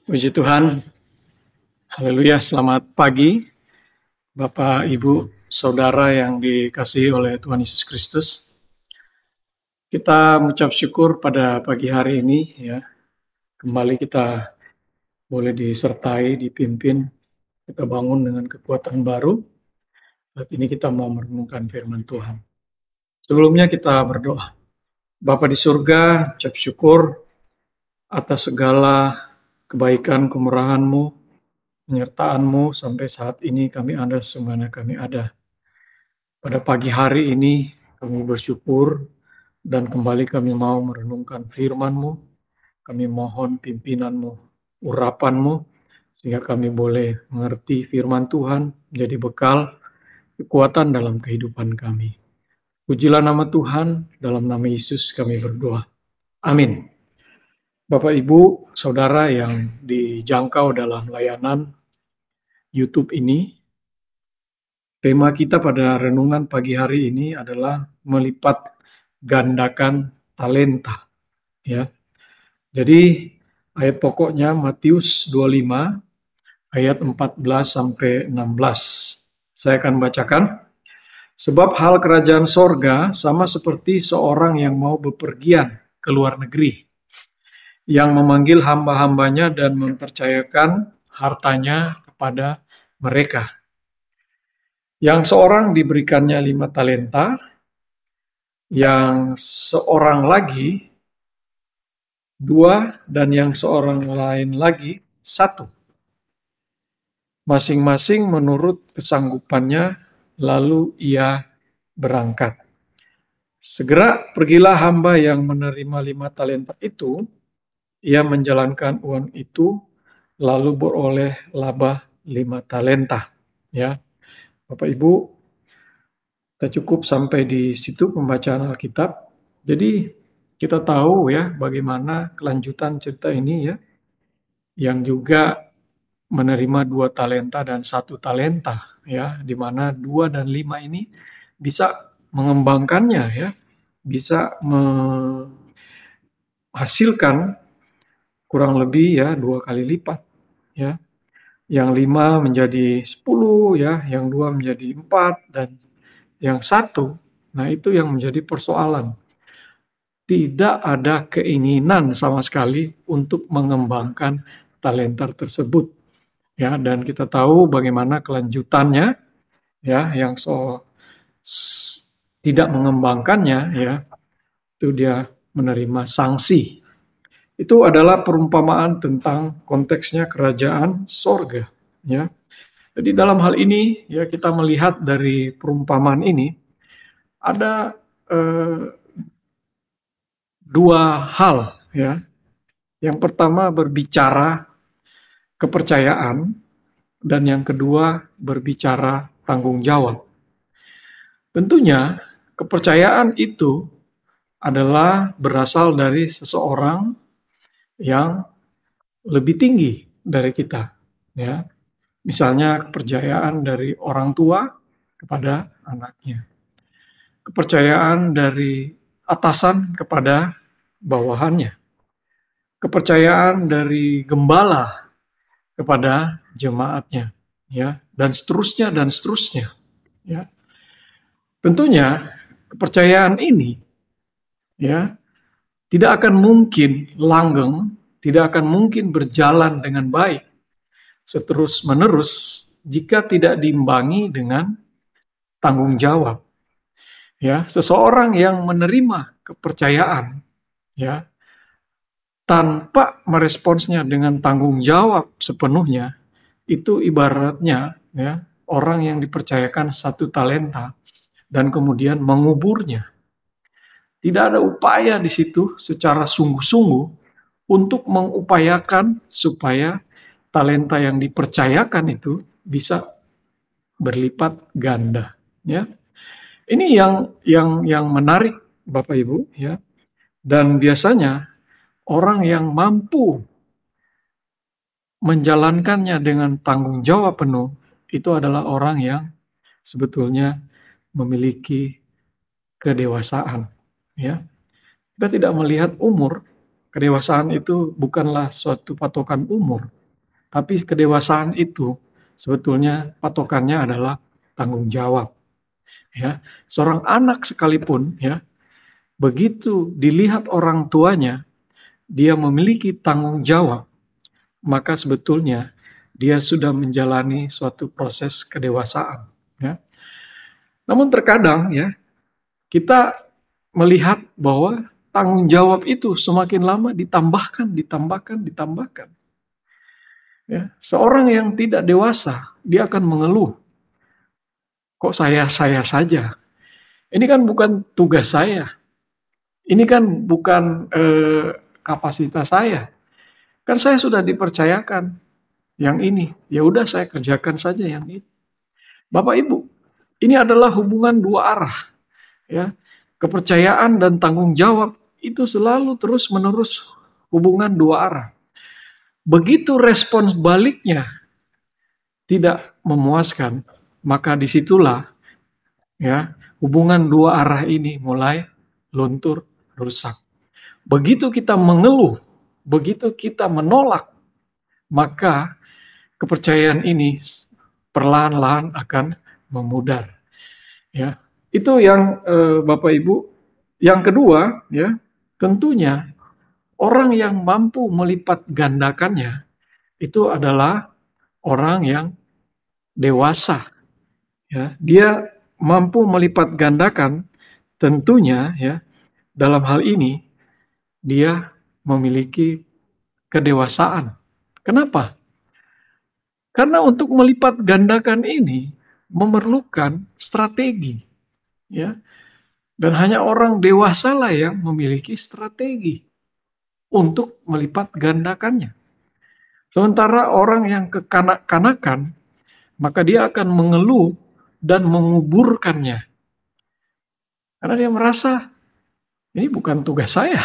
Puji Tuhan, haleluya, selamat pagi Bapak, Ibu, Saudara yang dikasihi oleh Tuhan Yesus Kristus. Kita mengucap syukur pada pagi hari ini ya, kembali kita boleh disertai, dipimpin, kita bangun dengan kekuatan baru. Saat ini kita mau merenungkan firman Tuhan. Sebelumnya kita berdoa. Bapa di surga, ucap syukur atas segala kebaikan, kemurahan-Mu, penyertaan-Mu sampai saat ini kami ada semana kami ada. Pada pagi hari ini kami bersyukur dan kembali kami mau merenungkan firman-Mu. Kami mohon pimpinan-Mu, urapan-Mu, sehingga kami boleh mengerti firman Tuhan, menjadi bekal, kekuatan dalam kehidupan kami. Pujilah nama Tuhan, dalam nama Yesus kami berdoa. Amin. Bapak, Ibu, Saudara yang dijangkau dalam layanan YouTube ini, tema kita pada renungan pagi hari ini adalah melipat gandakan talenta. Ya. Jadi ayat pokoknya Matius 25 ayat 14 sampai 16. Saya akan bacakan. Sebab hal kerajaan sorga sama seperti seorang yang mau bepergian ke luar negeri, yang memanggil hamba-hambanya dan mempercayakan hartanya kepada mereka. Yang seorang diberikannya 5 talenta, yang seorang lagi 2, dan yang seorang lain lagi 1. Masing-masing menurut kesanggupannya, lalu ia berangkat. Segera pergilah hamba yang menerima 5 talenta itu, ia menjalankan uang itu, lalu beroleh laba 5 talenta. Ya, Bapak Ibu, kita cukup sampai di situ pembacaan Alkitab. Jadi kita tahu ya bagaimana kelanjutan cerita ini ya, yang juga menerima 2 talenta dan 1 talenta ya, di mana 2 dan 5 ini bisa mengembangkannya ya, bisa menghasilkan kurang lebih ya 2 kali lipat ya. Yang 5 menjadi 10 ya, yang 2 menjadi 4, dan yang 1, nah itu yang menjadi persoalan. Tidak ada keinginan sama sekali untuk mengembangkan talenta tersebut. Ya, dan kita tahu bagaimana kelanjutannya ya, yang tidak mengembangkannya ya, itu dia menerima sanksi. Itu adalah perumpamaan tentang konteksnya kerajaan sorga ya. Jadi dalam hal ini ya, kita melihat dari perumpamaan ini ada 2 hal ya. Yang pertama berbicara kepercayaan, dan yang kedua berbicara tanggung jawab. Tentunya kepercayaan itu adalah berasal dari seseorang yang lebih tinggi dari kita. Ya. Misalnya kepercayaan dari orang tua kepada anaknya. Kepercayaan dari atasan kepada bawahannya. Kepercayaan dari gembala kepada jemaatnya, ya, dan seterusnya dan seterusnya, ya. Tentunya kepercayaan ini, ya, tidak akan mungkin langgeng, tidak akan mungkin berjalan dengan baik seterus-menerus jika tidak diimbangi dengan tanggung jawab. Ya, seseorang yang menerima kepercayaan, ya, tanpa meresponsnya dengan tanggung jawab sepenuhnya, itu ibaratnya ya, orang yang dipercayakan 1 talenta dan kemudian menguburnya. Tidak ada upaya di situ secara sungguh-sungguh untuk mengupayakan supaya talenta yang dipercayakan itu bisa berlipat ganda. Ya, ini yang menarik Bapak Ibu ya. Dan biasanya orang yang mampu menjalankannya dengan tanggung jawab penuh itu adalah orang yang sebetulnya memiliki kedewasaan. Ya, kita tidak melihat umur kedewasaan itu bukanlah suatu patokan umur, tapi kedewasaan itu sebetulnya patokannya adalah tanggung jawab. Ya, seorang anak sekalipun, ya, begitu dilihat orang tuanya, dia memiliki tanggung jawab, maka sebetulnya dia sudah menjalani suatu proses kedewasaan. Ya. Namun terkadang, ya, kita melihat bahwa tanggung jawab itu semakin lama ditambahkan. Ya, seorang yang tidak dewasa, dia akan mengeluh. Kok saya saja? Ini kan bukan tugas saya. Ini kan bukan kapasitas saya. Kan saya sudah dipercayakan yang ini. Ya udah saya kerjakan saja yang ini. Bapak Ibu, ini adalah hubungan dua arah. Ya, kepercayaan dan tanggung jawab itu selalu terus-menerus hubungan dua arah. Begitu respons baliknya tidak memuaskan, maka disitulah, ya, hubungan dua arah ini mulai luntur, rusak. Begitu kita mengeluh, begitu kita menolak, maka kepercayaan ini perlahan-lahan akan memudar. Ya, itu yang Bapak Ibu. Yang kedua, ya, tentunya orang yang mampu melipat gandakannya itu adalah orang yang dewasa. Ya, dia mampu melipat gandakan, tentunya, ya, dalam hal ini dia memiliki kedewasaan. Kenapa? Karena untuk melipat gandakan ini memerlukan strategi, ya. Dan hanya orang dewasa lah yang memiliki strategi untuk melipat gandakannya. Sementara orang yang kekanak-kanakan, maka dia akan mengeluh dan menguburkannya. Karena dia merasa, ini bukan tugas saya.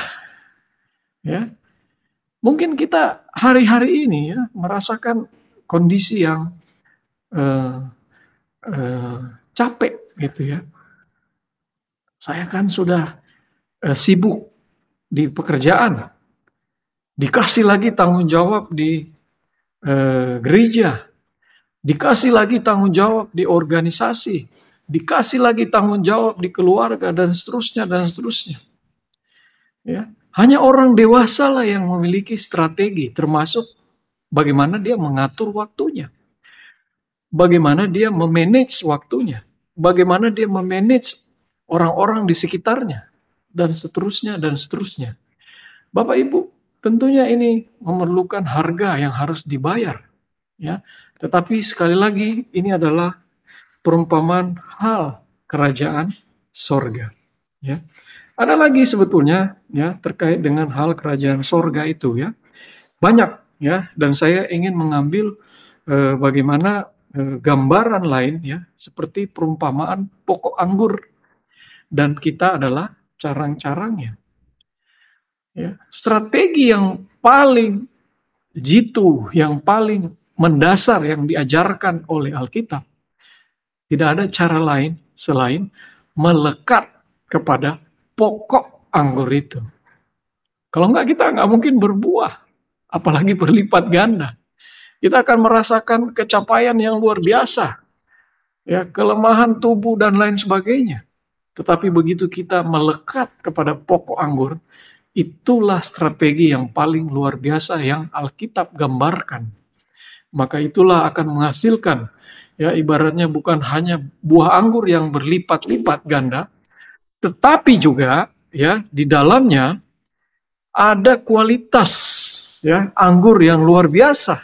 Ya, mungkin kita hari-hari ini, ya, merasakan kondisi yang capek gitu, ya. Saya kan sudah sibuk di pekerjaan, dikasih lagi tanggung jawab di gereja, dikasih lagi tanggung jawab di organisasi, dikasih lagi tanggung jawab di keluarga, dan seterusnya, dan seterusnya. Ya, hanya orang dewasa lah yang memiliki strategi, termasuk bagaimana dia mengatur waktunya, bagaimana dia memanage waktunya, bagaimana dia memanage orang-orang di sekitarnya, dan seterusnya, dan seterusnya. Bapak Ibu, tentunya ini memerlukan harga yang harus dibayar. Ya, tetapi sekali lagi ini adalah perumpamaan hal kerajaan sorga. Ya, ada lagi sebetulnya, ya, terkait dengan hal kerajaan sorga itu, ya, banyak, ya, dan saya ingin mengambil bagaimana gambaran lain, ya, seperti perumpamaan pokok anggur, dan kita adalah carang-carangnya. Ya, strategi yang paling jitu, yang paling mendasar yang diajarkan oleh Alkitab, tidak ada cara lain selain melekat kepada pokok anggur itu. Kalau enggak, kita enggak mungkin berbuah, apalagi berlipat ganda. Kita akan merasakan kecapaian yang luar biasa, ya, kelemahan tubuh dan lain sebagainya. Tetapi begitu kita melekat kepada pokok anggur, itulah strategi yang paling luar biasa yang Alkitab gambarkan. Maka itulah akan menghasilkan, ya, ibaratnya bukan hanya buah anggur yang berlipat-lipat ganda, tetapi juga, ya, di dalamnya ada kualitas, ya, anggur yang luar biasa.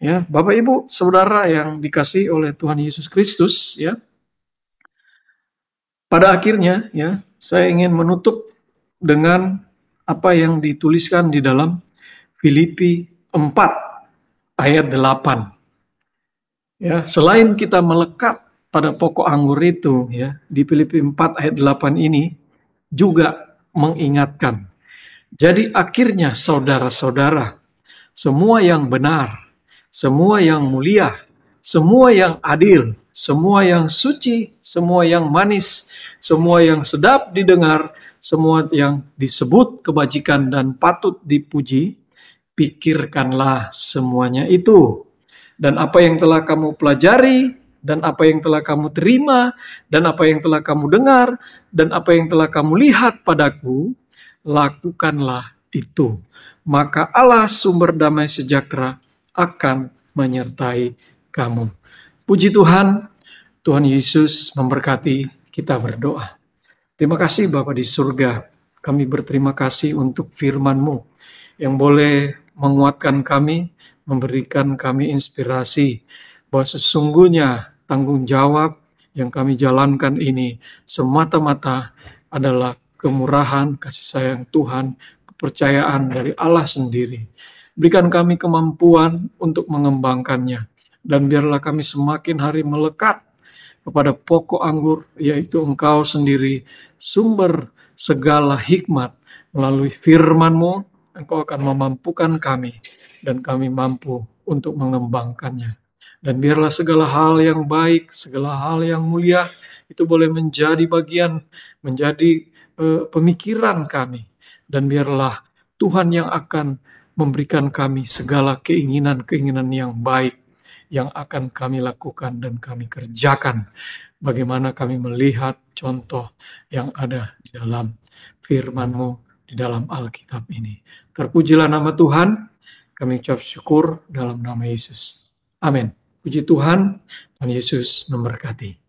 Ya, Bapak Ibu, Saudara yang dikasihi oleh Tuhan Yesus Kristus, ya. Pada akhirnya, ya, saya ingin menutup dengan apa yang dituliskan di dalam Filipi 4 ayat 8. Ya, selain kita melekat pada pokok anggur itu, ya, di Filipi 4 ayat 8 ini juga mengingatkan. Jadi akhirnya saudara-saudara, semua yang benar, semua yang mulia, semua yang adil, semua yang suci, semua yang manis, semua yang sedap didengar, semua yang disebut kebajikan dan patut dipuji, pikirkanlah semuanya itu. Dan apa yang telah kamu pelajari, dan apa yang telah kamu terima, dan apa yang telah kamu dengar, dan apa yang telah kamu lihat padaku, lakukanlah itu. Maka Allah sumber damai sejahtera akan menyertai kamu. Puji Tuhan, Tuhan Yesus memberkati. Kita berdoa. Terima kasih Bapa di surga. Kami berterima kasih untuk firman-Mu yang boleh menguatkan kami, memberikan kami inspirasi bahwa sesungguhnya tanggung jawab yang kami jalankan ini semata-mata adalah kemurahan, kasih sayang Tuhan, kepercayaan dari Allah sendiri. Berikan kami kemampuan untuk mengembangkannya, dan biarlah kami semakin hari melekat kepada pokok anggur, yaitu Engkau sendiri, sumber segala hikmat. Melalui firman-Mu, Engkau akan memampukan kami, dan kami mampu untuk mengembangkannya. Dan biarlah segala hal yang baik, segala hal yang mulia, itu boleh menjadi bagian, menjadi pemikiran kami. Dan biarlah Tuhan yang akan memberikan kami segala keinginan-keinginan yang baik, yang akan kami lakukan dan kami kerjakan. Bagaimana kami melihat contoh yang ada di dalam firman-Mu, di dalam Alkitab ini. Terpujilah nama Tuhan, kami ucap syukur dalam nama Yesus. Amin. Puji Tuhan, Tuhan Yesus memberkati.